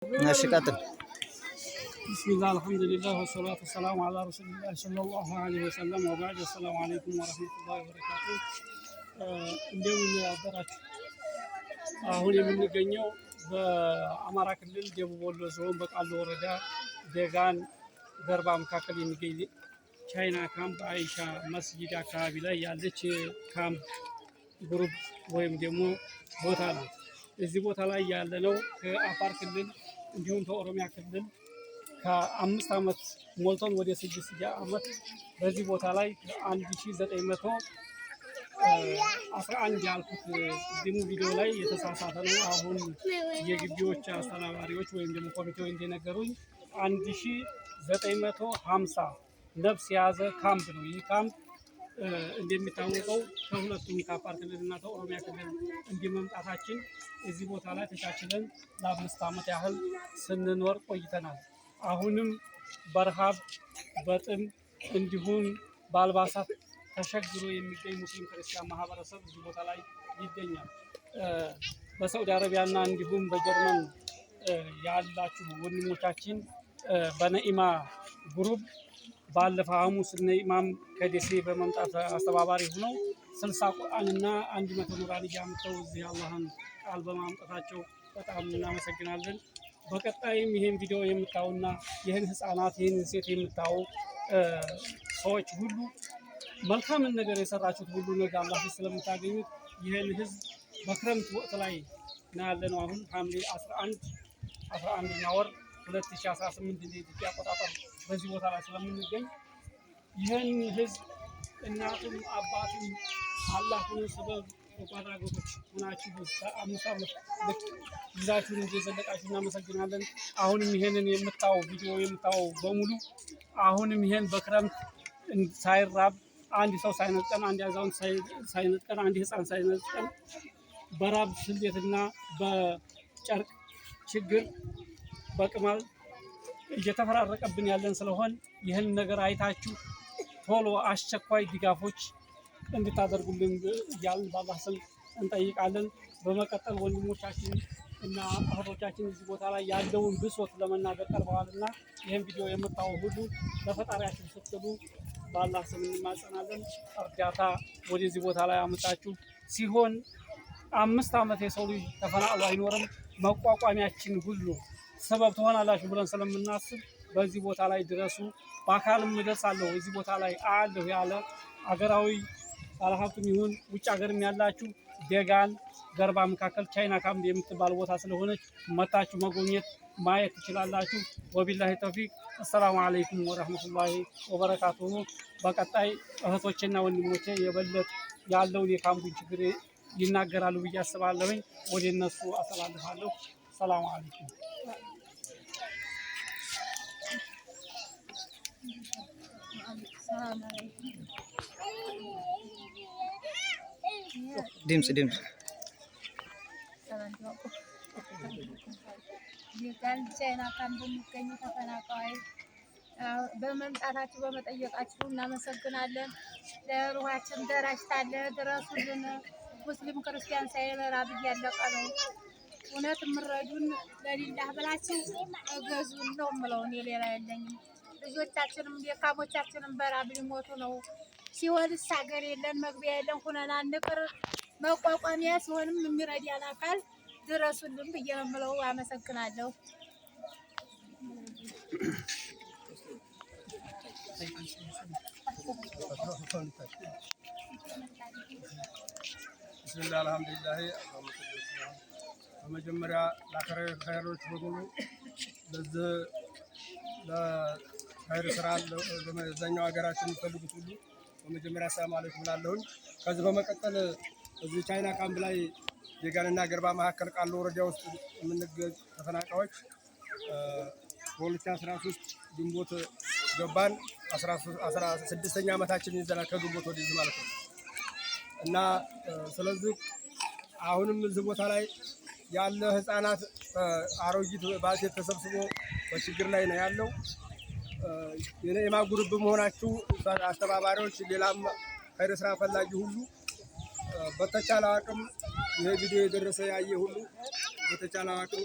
ماشي قاتل. بسم الله الحمد لله والصلاة والسلام على رسول الله صلى الله عليه وسلم وبعد السلام عليكم ورحمة الله وبركاته እንደምን አደራችሁ። አሁን የምንገኘው በአማራ ክልል ደቡብ ወሎ ዞን በቃሉ ወረዳ ደጋን ገርባ መካከል የሚገኝ ቻይና ካምፕ አይሻ መስጊድ አካባቢ ላይ ያለች ካምፕ ግሩፕ ወይም ደግሞ ቦታ ነው። እዚህ ቦታ ላይ ያለነው ከአፋር ክልል እንዲሁም ከኦሮሚያ ክልል ከ5 ዓመት ሞልቶን ወደ 6 ዓመት በዚህ ቦታ ላይ 1911 ያልኩት ዲሙ ቪዲዮ ላይ የተሳሳተ ነው። አሁን የግቢዎች አስተናባሪዎች ወይም ደግሞ ኮሚቴው እንደነገሩኝ 1950 ነፍስ የያዘ ካምፕ ነው። ይህ ካምፕ እንደሚታወቀው ከሁለቱም ከአፋር ክልልና ከኦሮሚያ ክልል እንዲመምጣታችን እዚህ ቦታ ላይ ተቻችለን ለ5 ዓመት ያህል ስንኖር ቆይተናል። አሁንም በረሃብ በጥም እንዲሁም በአልባሳት ተሸግሮ የሚገኝ ሙስሊም ክርስቲያን ማህበረሰብ እዚህ ቦታ ላይ ይገኛል። በሳዑዲ አረቢያና እንዲሁም በጀርመን ያላችሁ ወንድሞቻችን በነኢማ ግሩፕ ባለፈው ሐሙስ ነኢማም ከደሴ በመምጣት አስተባባሪ ሆነው 60 ቁርአንና 100 ኑራን እያመጣው እዚህ አላህን ቃል በማምጣታቸው በጣም እናመሰግናለን። በቀጣይም ይሄን ቪዲዮ የምታዩና ይሄን ህፃናት ይሄን ሴት የምታዩ ሰዎች ሁሉ መልካምን ነገር የሰራችሁት ሁሉ ነገ አላህ ስለምታገኙት ይሄን ህዝብ በክረምት ወቅት ላይ ነው ያለነው። አሁን ሐምሌ 11ኛ ወር 2018 እንደ ኢትዮጵያ አቆጣጠር በዚህ ቦታ ላይ ስለምንገኝ ይሄን ህዝብ እናቱም አባቱም አላህ ሆኖ ሰበብ ተቋራጮች ሆናችሁ በ5 ዓመት ይዛችሁን እንደዘለቃችሁ እናመሰግናለን። አሁንም ይሄንን የምታው ቪዲዮ የምታው በሙሉ አሁንም ይሄን በክረምት ሳይራብ አንድ ሰው ሳይነጥቀን አንድ አዛውንት ሳይነጥቀን አንድ ህፃን ሳይነጥቀን በራብ ስልየትና በጨርቅ ችግር በቅማል እየተፈራረቀብን ያለን ስለሆን ይህን ነገር አይታችሁ ቶሎ አስቸኳይ ድጋፎች እንድታደርጉልን እያልን በአላህ ስም እንጠይቃለን። በመቀጠል ወንድሞቻችን እና እህቶቻችን እዚህ ቦታ ላይ ያለውን ብሶት ለመናገር ቀርበዋልና ይህን ቪዲዮ የምታዩ ሁሉ ለፈጣሪያችን ስትሉ በአላህ ስም እንማጸናለን። እርዳታ ወደዚህ ቦታ ላይ አመጣችሁ ሲሆን 5 ዓመት የሰው ልጅ ተፈናቅሎ አይኖርም። መቋቋሚያችን ሁሉ ሰበብ ትሆናላችሁ ብለን ስለምናስብ በዚህ ቦታ ላይ ድረሱ። በአካልም እደርሳለሁ እዚህ ቦታ ላይ አለሁ ያለ አገራዊ ባለሀብቱም ይሁን ውጭ ሀገርም ያላችሁ ደጋን ገርባ መካከል ቻይና ካምፕ የምትባል ቦታ ስለሆነች መታችሁ መጎብኘት ማየት ትችላላችሁ። ወቢላሂ ተውፊቅ። አሰላሙ አለይኩም ወራህመቱላሂ ወበረካቱሁ። በቀጣይ እህቶቼና ወንድሞቼ የበለጠ ያለውን የካምፑን ችግር ይናገራሉ ብዬ አስባለሁኝ። ወደ እነሱ አስተላልፋለሁ። ሰላም አለይኩም። ድምፅ ቻይና ካምፕ የሚገኙ ተፈናቃዮች በመምጣታችሁ በመጠየቃችሁ እናመሰግናለን። ለሩሃችን ደራጅታለ ድረሱልን። ሙስሊም ክርስቲያን ሳይል ራብ እያለቀ ነው። እውነት የምረዱን ለሊላህ ብላችሁ እገዙን ነው የምለው። እኔ ሌላ የለኝም። ልጆቻችንም የካሞቻችንም በራብ ሊሞቱ ነው። ሲሆንስ ሀገር የለን መግቢያ የለን ሁነና ንቅር መቋቋሚያ ሲሆንም የሚረዳን አካል ድረሱልን ብዬ ነው የምለው። አመሰግናለሁ። ብስሚላህ አልሐምዱሊላህ። በመጀመሪያ ለኸይሮች በሙሉ ለዚህ ለኸይር ስራ በዛኛው ሀገራችን የሚፈልጉት ሁሉ በመጀመሪያ ሰላም አለይኩም እላለሁኝ። ከዚህ በመቀጠል እዚህ ቻይና ካምፕ ላይ ደጋንና ገርባ መካከል ቃሉ ወረዳ ውስጥ የምንገኝ ተፈናቃዮች በ2013 ግንቦት ገባን። 16ኛ ዓመታችን ይዘናል ከግንቦት ወደዚህ ማለት ነው። እና ስለዚህ አሁንም እዚህ ቦታ ላይ ያለ ህፃናት አሮጊት ባልቴት ተሰብስቦ በችግር ላይ ነው ያለው። የነኢማ ግሩፕ መሆናችሁ አስተባባሪዎች፣ ሌላም ኸይር ስራ ፈላጊ ሁሉ በተቻለ አቅም ይሄ ቪዲዮ የደረሰ ያየ ሁሉ በተቻለ አቅም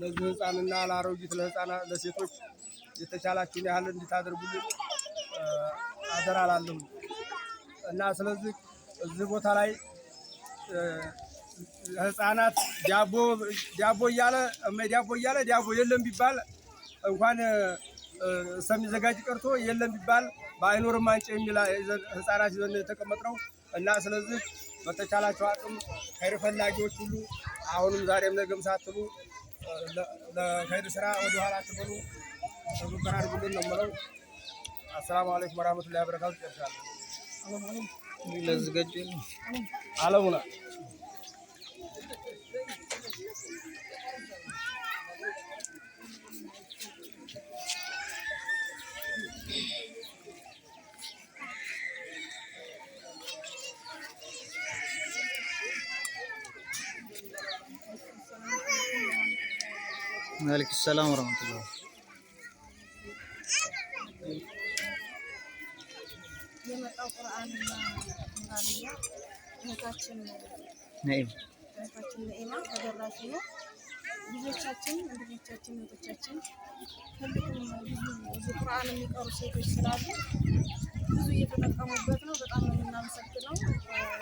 ለዚህ ህፃንና ለአሮጊት ለህፃናት ለሴቶች የተቻላችሁን ያህል እንድታደርጉልን አደራ እላለሁ እና ስለዚህ እዚህ ቦታ ላይ ህፃናት ዳቦ እያለ ዳቦ የለም ቢባል እንኳን እስከሚዘጋጅ ቀርቶ የለም ቢባል በአይኖርም አንጭ የሚል ህፃናት ይዘን የተቀመጥነው እና ስለዚህ በተቻላቸው አቅም ኸይር ፈላጊዎች ሁሉ አሁንም ዛሬም ነገም ሳትሉ ለኸይር ስራ ወደኋላ አትበሉ፣ ትብብር አድርጉልን ነው የምለው። አሰላሙ አለይኩም ወራህመቱላሂ ወበረካቱ። ጨርሻለሁ። አለሙና وعليكم السلام ورحمة الله. የመጣው ቁርአንና ኑራንያ እህታችን ነኢማ ተደራሽ ነው። ልጆቻችን ወንድሞቻችን እህቶቻችን ሁሉም ብዙ ቁርአን የሚቀሩ ሴቶች ስላሉ ብዙ እየተጠቀሙበት ነው። በጣም ነው የምናመሰግነው።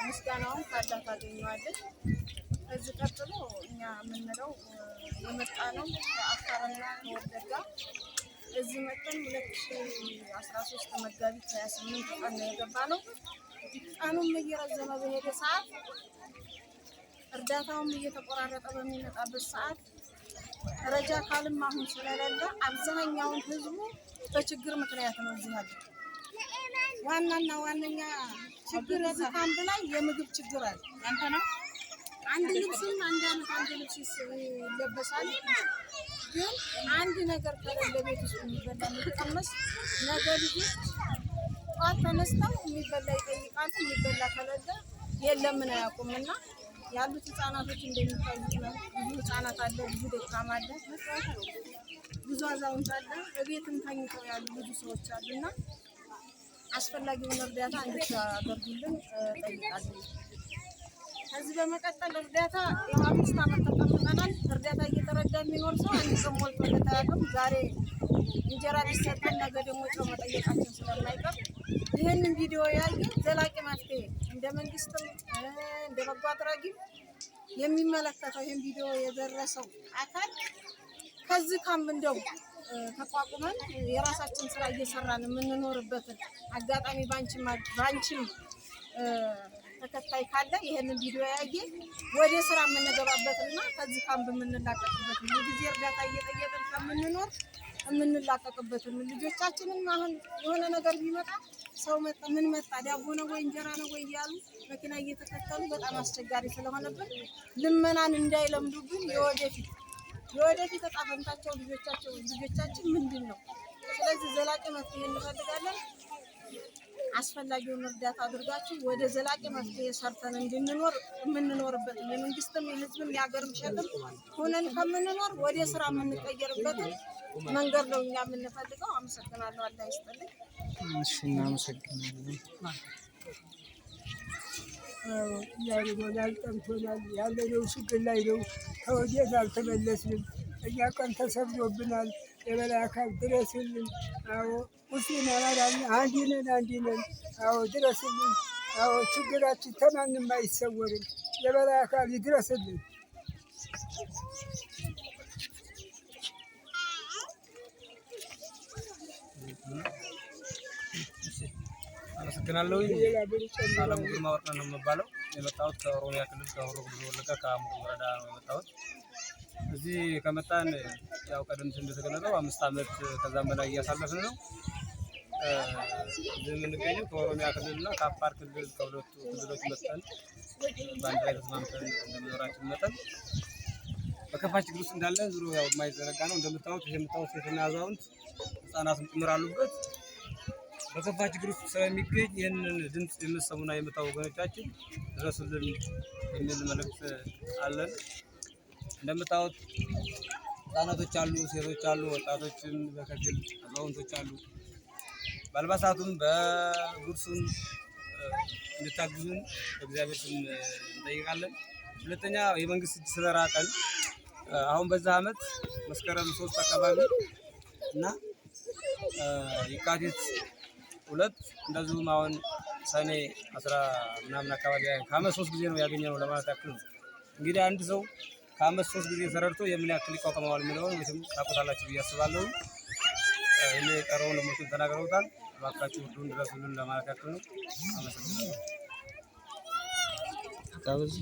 ምስጋናውን ካላህ ታገኘዋለች። ከዚህ ቀጥሎ እኛ የምንለው የመጣ ነው ከአፋርና ከወለጋ እዚህ መጥተን 2013 መጋቢት 28 ቀን ነው የገባ ነው። ቀኑም እየረዘመ በሄደ ሰዓት እርዳታውም እየተቆራረጠ በሚመጣበት ሰዓት ረጃ ካልም አሁን ስለሌለ አብዛኛውን ህዝቡ በችግር ምክንያት ነው እዚህ ያለው። ዋናና ዋነኛ ችግር እዚህ ካምፕ ላይ የምግብ ችግር አለ። ያንተ ነው አንድ ልብስም አንድ አመት አንድ ልብስ ይለበሳል። ግን አንድ ነገር ከሌለ ቤት ውስጥ የሚበላ የሚቀመስ ነገ ልጆች ጠዋት ተነስተው የሚበላ ይጠይቃሉ። የሚበላ ከሌለ የለም ምን አያውቁምና ያሉት ህፃናቶች እንደሚታዩት ነው። ብዙ ህፃናት አለ፣ ብዙ ደካማ አለ፣ ብዙ አዛውንት አለ፣ በቤትም ተኝተው ያሉ ብዙ ሰዎች አሉና አስፈላጊውን እርዳታ እንድታደርጉልን ጠይቃለሁ። ከዚህ በመቀጠል እርዳታ የ5 ዓመት ተቀምጠናል። እርዳታ እየተረዳ የሚኖር ሰው አንድ ቀን ሞልቶለት አያውቅም። ዛሬ እንጀራ ቢሰጠን ነገ ደግሞ ጨው መጠየቃችን ስለማይቀር ይህንን ቪዲዮ ያየ ዘላቂ መፍትሄ እንደ መንግስትም እንደ በጎ አድራጊም የሚመለከተው ይህን ቪዲዮ የደረሰው አካል ከዚህ ካምፕ እንደው ተቋቁመን የራሳችን ስራ እየሰራን የምንኖርበትን አጋጣሚ ባንቺም ተከታይ ካለ ይሄንን ቪዲዮ ያየ ወደ ስራ የምንገባበትና ከዚህ ካምፕ የምንላቀቅበት ጊዜ እርዳታ እየጠየቅን ከምንኖር የምንላቀቅበትን ልጆቻችንን አሁን የሆነ ነገር ቢመጣ ሰው መጣ ምን መጣ ዳቦ ነው ወይ እንጀራ ነው ወይ እያሉ መኪና እየተከተሉ በጣም አስቸጋሪ ስለሆነብን ልመናን እንዳይለምዱብን የወደፊት ዕጣ ፈንታቸው ልጆቻችን ምንድን ነው? ስለዚህ ዘላቂ መፍትሄ እንፈልጋለን። አስፈላጊውን እርዳታ አድርጋችሁ ወደ ዘላቂ መፍትሄ ሰርተን እንድንኖር የምንኖርበት የመንግስትም የህዝብም የሀገርም ሸክም ሆነን ከምንኖር ወደ ስራ የምንቀየርበትን መንገድ ነው እኛ የምንፈልገው። አመሰግናለሁ። አላህ ይስጥልኝ። እሺ፣ እናመሰግናለን። ያሪሞናል ጠምቶናል። ያለነው ችግር ላይ ነው። ከወዴት አልተመለስንም። እኛ ቀን ተሰብሮብናል። የበላይ አካል ድረስልን። አዎ ሙስሊም አማራን አንድ ነን። አዎ ድረስልን። አዎ ችግራችን ከማንም አይሰወርም። የበላይ አካል ይድረስልን። አመሰግናለሁ። አለሙ ግርማ ወርቅ ነው የምባለው። የመጣሁት ከኦሮሚያ ክልል ከሆሮ ጉዱሩ ወለጋ ከአሙሩ ወረዳ ነው የመጣሁት። እዚህ ከመጣን ያው ቀደም ሲል እንደተገለጸው 5 ዓመት ከዛም በላይ እያሳለፍን ነው። እዚህ የምንገኘው ከኦሮሚያ ክልልና ከአፋር ክልል ከሁለቱ ክልሎች መጥተን በአንድ ላይ ተስማምተን እንደመኖራችን መጠን በከፋ ችግር ውስጥ እንዳለን ዙሮ ያው የማይዘነጋ ነው። እንደምታዩት የምታዩት ሴትና አዛውንት ህፃናትም ጭምር አሉበት። በከፋ ችግር ውስጥ ስለሚገኝ ይህንን ድምፅ የምትሰሙና የምታዩ ወገኖቻችን ድረሱልን የሚል መልእክት አለን። እንደምታዩት ህፃናቶች አሉ፣ ሴቶች አሉ፣ ወጣቶችም በከፊል አዛውንቶች አሉ። በአልባሳቱም በጉርሱም እንድታግዙን በእግዚአብሔር ስም እንጠይቃለን። ሁለተኛ የመንግስት እጅ ስለራቀን አሁን በዛ አመት መስከረም 3 አካባቢ እና የካቲት 2 እንደዚሁም አሁን ሰኔ 10 ምናምን አካባቢ ከአመት 3 ጊዜ ነው ያገኘነው ለማለት ያክል ነው። እንግዲህ አንድ ሰው ከአመት 3 ጊዜ ተረድቶ የምን ያክል ይቋቋመዋል የሚለውን ወይም ታውቁታላችሁ ብዬ አስባለሁ። እኔ የቀረውን ለሞቱ ተናግረውታል። እባካችሁ ሁሉን ድረሱልን ለማለት ያክል ነው። አመሰግናለሁ። ታውዝ